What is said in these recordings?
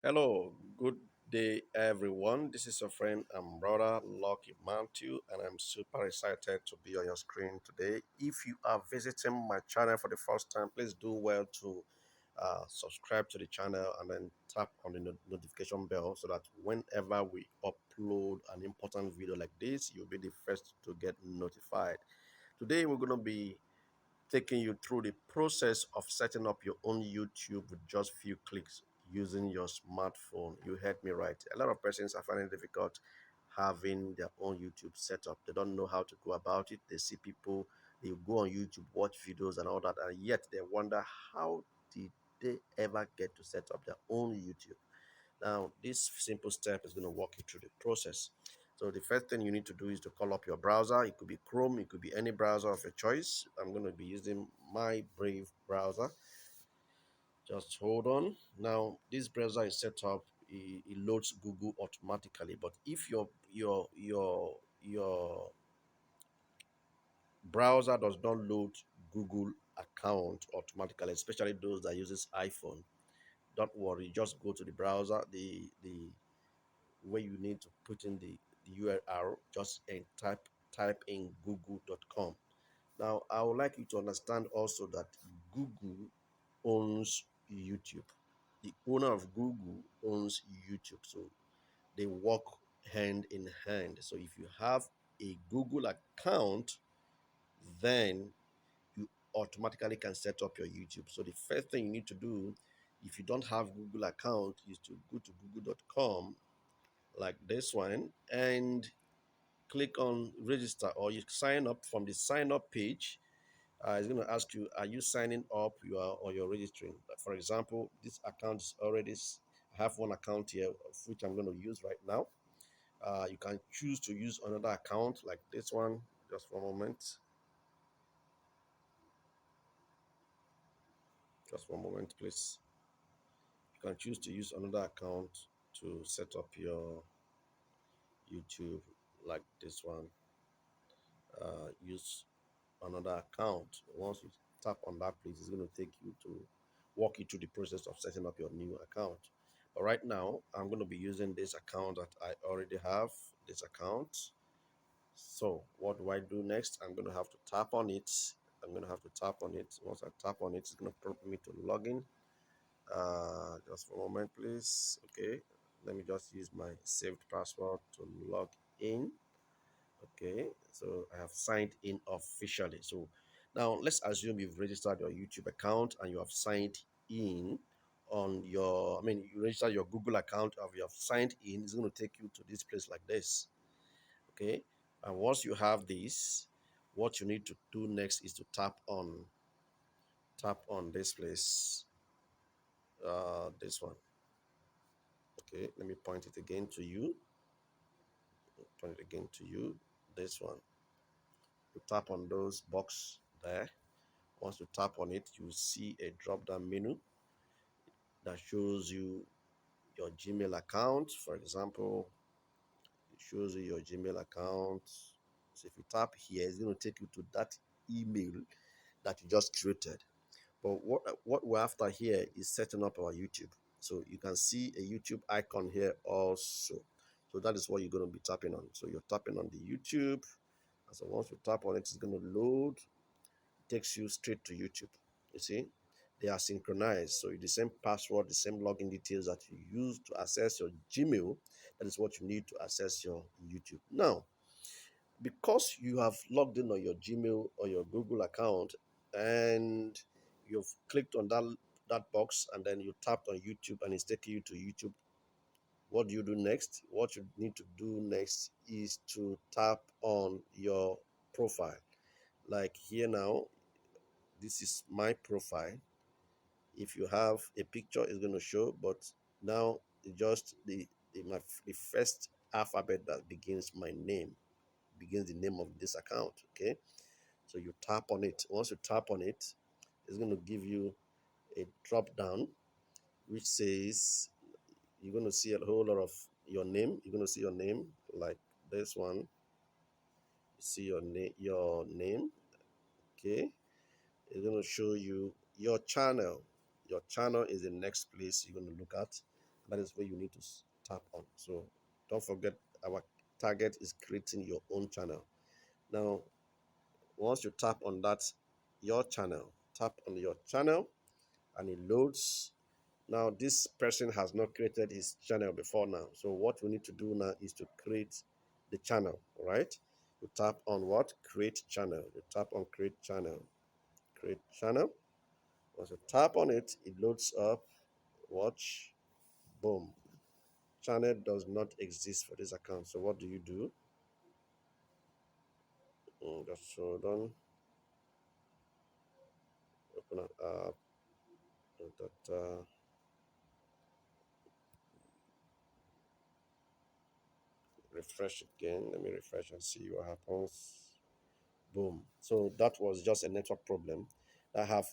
Hello, good day, everyone. This is your friend and brother Lucky Matthew, and I'm super excited to be on your screen today. If you are visiting my channel for the first time, please do well to subscribe to the channel and then tap on the notification bell so that whenever we upload an important video like this, you'll be the first to get notified. Today, we're going to be taking you through the process of setting up your own YouTube with just few clicks using your smartphone. You heard me right. A lot of persons are finding it difficult having their own YouTube setup. They don't know how to go about it. They see people, they go on YouTube, watch videos and all that, and yet they wonder how did they ever get to set up their own YouTube. Now, this simple step is going to walk you through the process. So the first thing you need to do is to call up your browser. It could be Chrome, it could be any browser of your choice. I'm going to be using my Brave browser. Just hold on. Now, this browser is set up. It loads Google automatically. But if your browser does not load Google account automatically, especially those that uses iPhone, don't worry. Just go to the browser. The where you need to put in the URL, just and type in google.com. Now, I would like you to understand also that Google owns YouTube. The owner of Google owns YouTube. So they work hand in hand. So if you have a Google account, then you automatically can set up your YouTube. So the first thing you need to do, if you don't have Google account, is to go to google.com like this one and click on register, or you sign up from the sign up page. It's going to ask you, are you signing up, you are, or you're registering. For example, this account is already I have one account here which I'm going to use right now. You can choose to use another account like this one. Just for a moment. Just for a moment, please. You can choose to use another account to set up your YouTube like this one. Use another account. Once you tap on that place, it's going to take you to walk you through the process of setting up your new account. But right now, I'm going to be using this account that I already have, this account. So what do I do next? I'm going to have to tap on it. I'm going to have to tap on it. Once I tap on it, it's going to prompt me to log in. Just for a moment, please. Okay, let me just use my saved password to log in. Okay, so I have signed in officially. So now let's assume you've registered your YouTube account and you have signed in on your, you registered your Google account or you have signed in. It's going to take you to this place like this. Okay, and once you have this, what you need to do next is to tap on this place, this one. Okay, let me point it again to you. Point it again to you. This one. You tap on those box there. Once you tap on it, you see a drop down menu that shows you your Gmail account. For example, it shows you your Gmail account. So if you tap here, it's going to take you to that email that you just created. But what we're after here is setting up our YouTube. So you can see a YouTube icon here also. So that is what you're going to be tapping on. So you're tapping on the YouTube. And so once you tap on it, it's going to load, takes you straight to YouTube. You see, they are synchronized. So the same password, the same login details that you use to access your Gmail, that is what you need to access your YouTube. Now, because you have logged in on your Gmail or your Google account and you've clicked on that box and then you tapped on YouTube and it's taking you to YouTube, what do you do next? What you need to do next is to tap on your profile. Like here now, this is my profile. If you have a picture, it's going to show, but now it just the first alphabet that begins my name, begins the name of this account. Okay, so you tap on it. Once you tap on it, it's going to give you a drop down which says you're going to see a whole lot of your name. You're going to see your name like this one. You see your name. Okay, it's going to show you your channel. Your channel is the next place you're going to look at. That is where you need to tap on. So don't forget, our target is creating your own channel. Now, once you tap on that, your channel, tap on your channel and it loads. Now, this person has not created his channel before now. So what we need to do now is to create the channel, right? You tap on what? Create channel. You tap on create channel. Create channel. Once you tap on it, it loads up. Watch. Boom. Channel does not exist for this account. So what do you do? Just hold on. Open it up. That, refresh again. Let me refresh and see what happens. Boom. So that was just a network problem. I have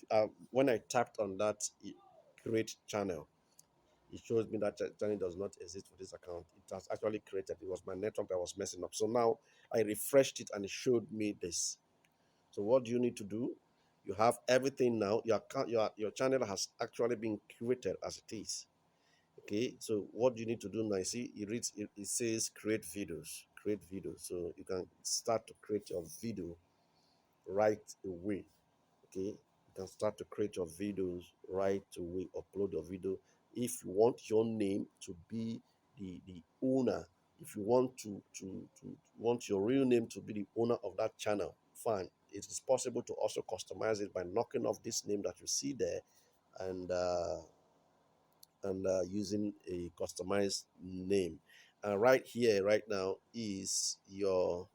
when I tapped on that create channel, it shows me that channel does not exist for this account. It has actually created. It was my network that was messing up. So now I refreshed it and it showed me this. So what do you need to do? You have everything now. Your account, your channel has actually been created as it is. Okay. So what do you need to do now? You see, it says create videos. Create videos. So you can start to create your video right away. Okay, you can start to create your videos right away, upload your video. If you want your name to be the owner, if you want to want your real name to be the owner of that channel, fine. It is possible to also customize it by knocking off this name that you see there and using a customized name. And right here right now is your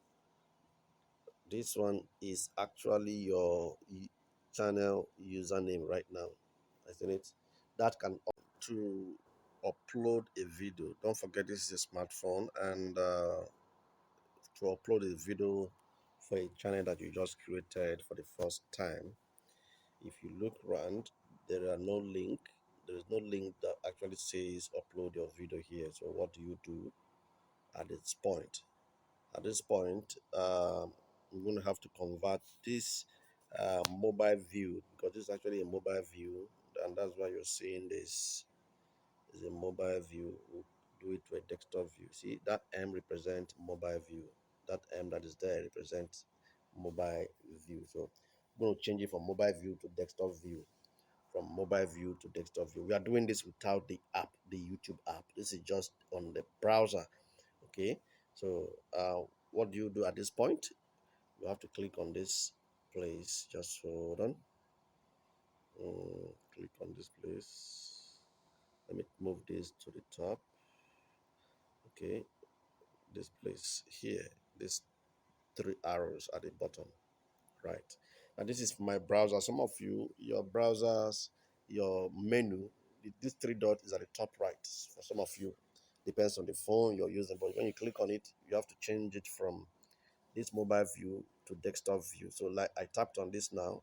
this one is actually your channel username right now, isn't it? That can to upload a video. Don't forget this is a smartphone, and to upload a video for a channel that you just created for the first time. If you look around, there are no link. There is no link that actually says upload your video here. So what do you do at this point? At this point, I'm going to have to convert this mobile view because this is actually a mobile view, and that's why you're seeing this is a mobile view. We'll do it to a desktop view. See that M represents mobile view. That M that is there represents mobile view. So I'm going to change it from mobile view to desktop view. From mobile view to desktop view. We are doing this without the app, the YouTube app. This is just on the browser. Okay, so what do you do at this point? You have to click on this place. Just hold on. Click on this place. Let me move this to the top. Okay, this place here. This three arrows at the bottom, right? And this is my browser. Some of you, your browsers, your menu, this three dot is at the top right. For some of you, depends on the phone you're using. But when you click on it, you have to change it from this mobile view to desktop view. So like I tapped on this now,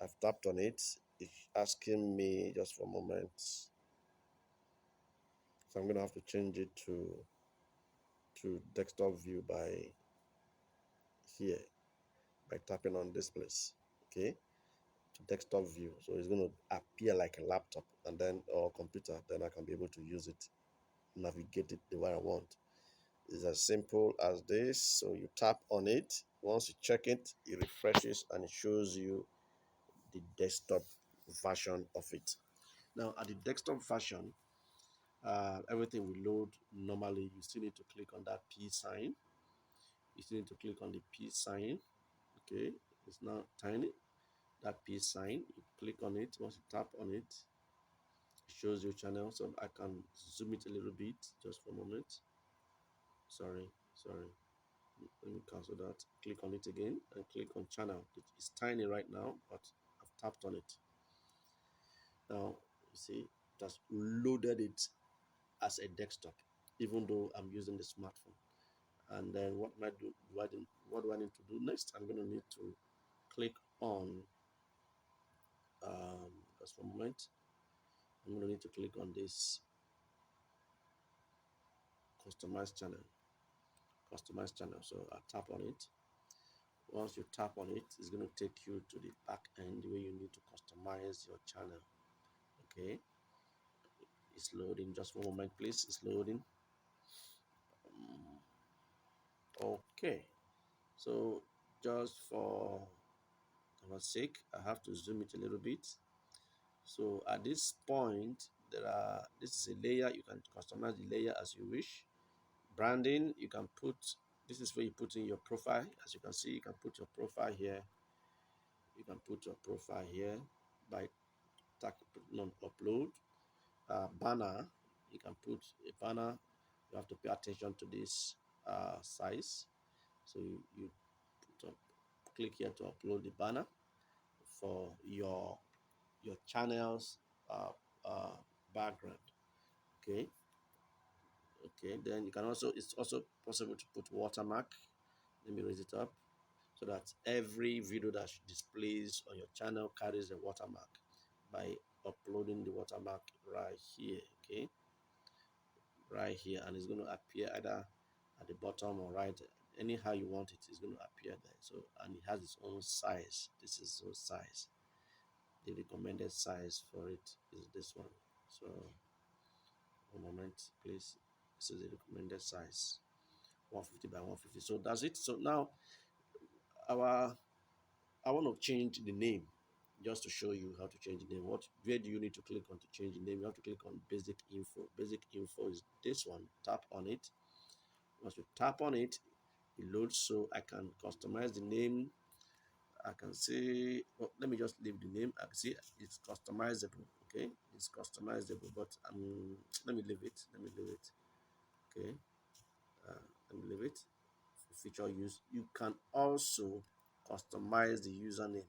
I've tapped on it. It's asking me just for a moment. So I'm gonna have to change it to desktop view by here by tapping on this place. Okay, to desktop view. So it's gonna appear like a laptop and then or computer. Then I can be able to use it, navigate it the way I want. It's as simple as this. So you tap on it. Once you check it, it refreshes and it shows you the desktop version of it. Now, at the desktop version, everything will load normally. You still need to click on that P sign. You still need to click on the P sign. Okay, it's now tiny. That P sign, you click on it. Once you tap on it, it shows your channel. So I can zoom it a little bit just for a moment. Sorry. Let me cancel that. Click on it again and click on channel. It's tiny right now, but I've tapped on it. Now, you see, it has loaded it as a desktop, even though I'm using the smartphone. And then what might do, what do I need to do next? I'm going to need to click on, just for a moment, I'm going to need to click on this customize channel. Customize channel. So I tap on it. Once you tap on it, it's going to take you to the back end where you need to customize your channel. Okay, It's loading. Just one moment, please. It's loading. Okay. So just for our sake, I have to zoom it a little bit. So at this point, this is a layer. You can customize the layer as you wish. Branding, you can put, this is where you put in your profile. As you can see, you can put your profile here. You can put your profile here by putting on upload. Banner, you can put a banner. You have to pay attention to this size. So you put up, click here to upload the banner for your channel's uh, uh, background. Okay. Okay. Then you can also, it's also possible to put watermark. Let me raise it up so that every video that displays on your channel carries a watermark by uploading the watermark right here. Okay, right here, and it's going to appear either at the bottom or right, anyhow you want it, it's going to appear there. So, and it has its own size. This is its size. The recommended size for it is this one. So one moment, please. This is the recommended size, 150 by 150. So that's it. So now our I want to change the name, just to show you how to change the name. Where do you need to click on to change the name? You have to click on basic info. Basic info is this one. Tap on it. Once you tap on it, it loads, so I can customize the name. I can say, well, let me just leave the name. I can see it's customizable. Okay, it's customizable, but let me leave it. Let me leave it. Okay, let me leave it. Feature use. You can also customize the username.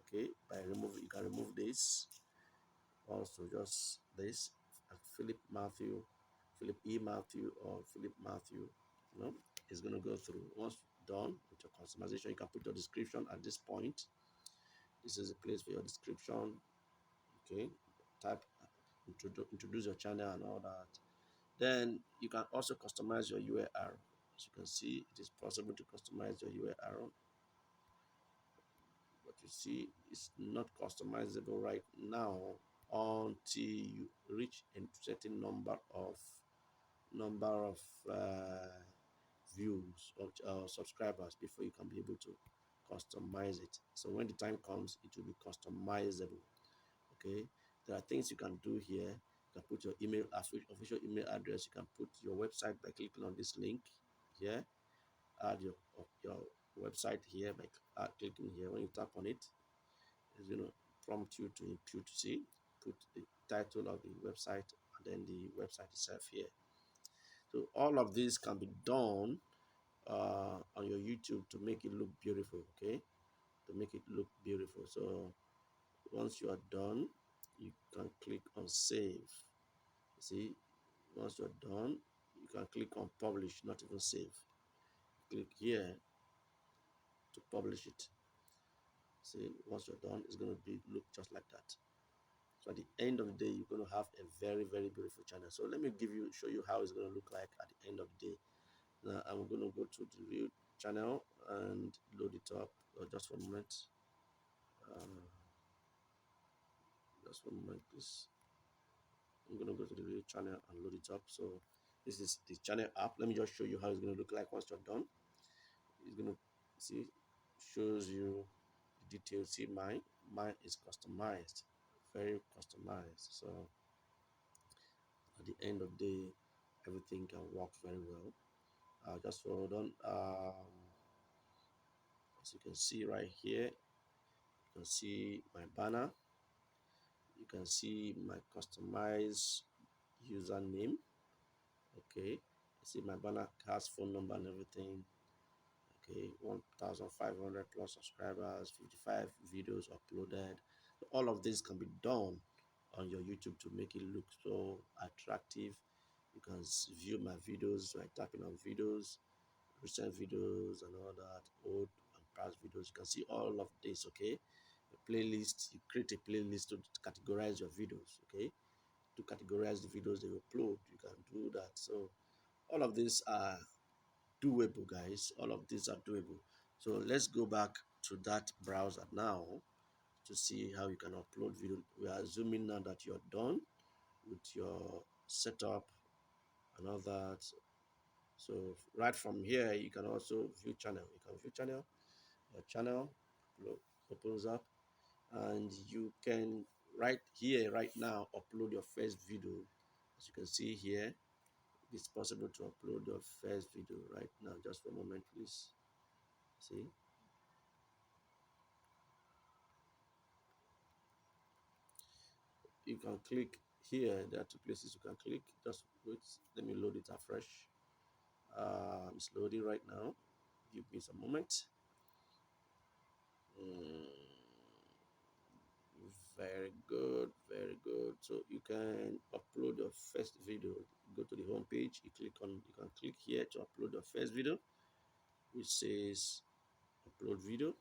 Okay, by removing, you can remove this. Also, just this, Philip Matthew, Philip E. Matthew, or Philip Matthew. You know, it's going to go through. Once done with your customization, you can put your description at this point. This is a place for your description. Okay, type, introduce your channel and all that. Then you can also customize your URL. As you can see, it is possible to customize your URL, but you see, it's not customizable right now until you reach a certain number of views or subscribers before you can be able to customize it. So when the time comes, it will be customizable. Okay, there are things you can do here. You can put your email, official email address. You can put your website by clicking on this link here. Add your website here by clicking here. When you tap on it, it's going to prompt you to input, see, put the title of the website and then the website itself here. So all of this can be done on your YouTube to make it look beautiful. Okay, to make it look beautiful. So once you are done, you can click on save. See, once you're done, you can click on publish, not even save. Click here to publish it. See, once you're done, it's going to be look just like that. So at the end of the day, you're going to have a very, very beautiful channel. So let me show you how it's going to look like at the end of the day. Now I'm going to go to the real channel and load it up. Just one moment. Uh, just one moment, please. I'm going to go to the real channel and load it up. So this is the channel app. Let me just show you how it's going to look like once you're done. It's going to see, shows you the details. See, mine is customized, very customized. So at the end of the day, everything can work very well. Just hold on. As you can see right here, you can see my banner. You can see my customized username. Okay, you see my banner has phone number and everything. Okay, 1,500 plus subscribers, 55 videos uploaded. So all of this can be done on your YouTube to make it look so attractive. You can view my videos by tapping on videos, recent videos and all that, old and past videos. You can see all of this. Okay, a playlist. You create a playlist to categorize your videos. Okay, to categorize the videos they upload, you can do that. So all of these are doable, guys. All of these are doable. So let's go back to that browser now to see how you can upload video. We are assuming now that you're done. with your setup and all that. So right from here, you can also view channel. You can view channel. Your channel opens up, and you can right here, right now, upload your first video. As you can see here, it's possible to upload your first video right now. Just for a moment, please. See, you can click here. There are two places you can click. Just wait. Let me load it afresh. It's loading right now. Give me some moment. Mm, very good, very good. So you can upload your first video. Go to the home page. You can click here to upload your first video, which says upload video.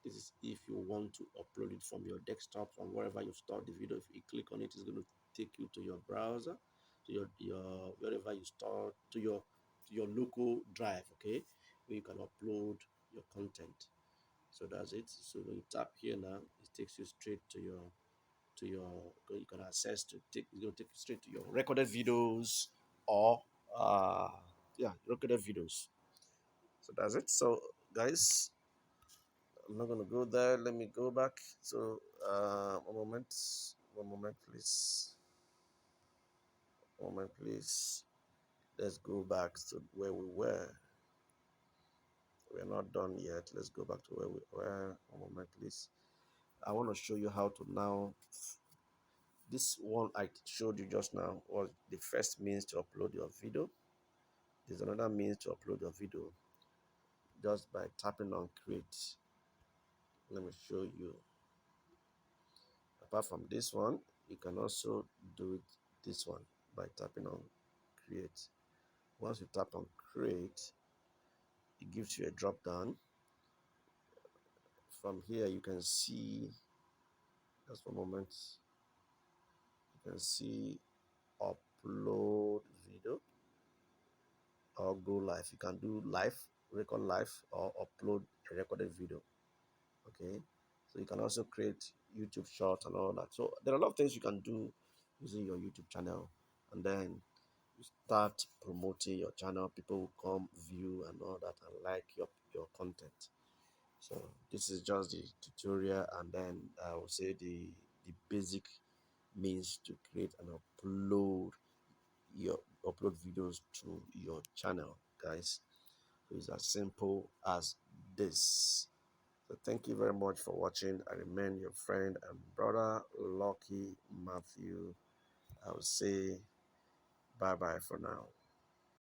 This is if you want to upload it from your desktop, from wherever you stored the video. If you click on it, it's going to take you to your browser, to your wherever you store, to your local drive, okay, where you can upload your content. So that's it. So when you tap here now, it takes you straight to your you can access to take it's going to take you straight to your recorded videos or yeah, recorded videos. So that's it. So guys, I'm not gonna go there. Let me go back. So one moment, please. One moment, please. Let's go back to where we were. We're not done yet. Let's go back to where we were. One moment, please. I want to show you how to now. This one I showed you just now was the first means to upload your video. There's another means to upload your video just by tapping on create. Let me show you. Apart from this one, you can also do it this one by tapping on create. Once you tap on create, it gives you a drop down. From here, you can see, just for a moment, you can see upload video or go live. You can do live, record live, or upload a recorded video. Okay, so you can also create YouTube shorts and all that. So there are a lot of things you can do using your YouTube channel, and then you start promoting your channel. People will come view and all that and like your content. So this is just the tutorial, and then I will say the basic means to create and upload videos to your channel, guys. So it's as simple as this. So thank you very much for watching. I remain your friend and brother, Lucky Matthew. I will say bye bye for now.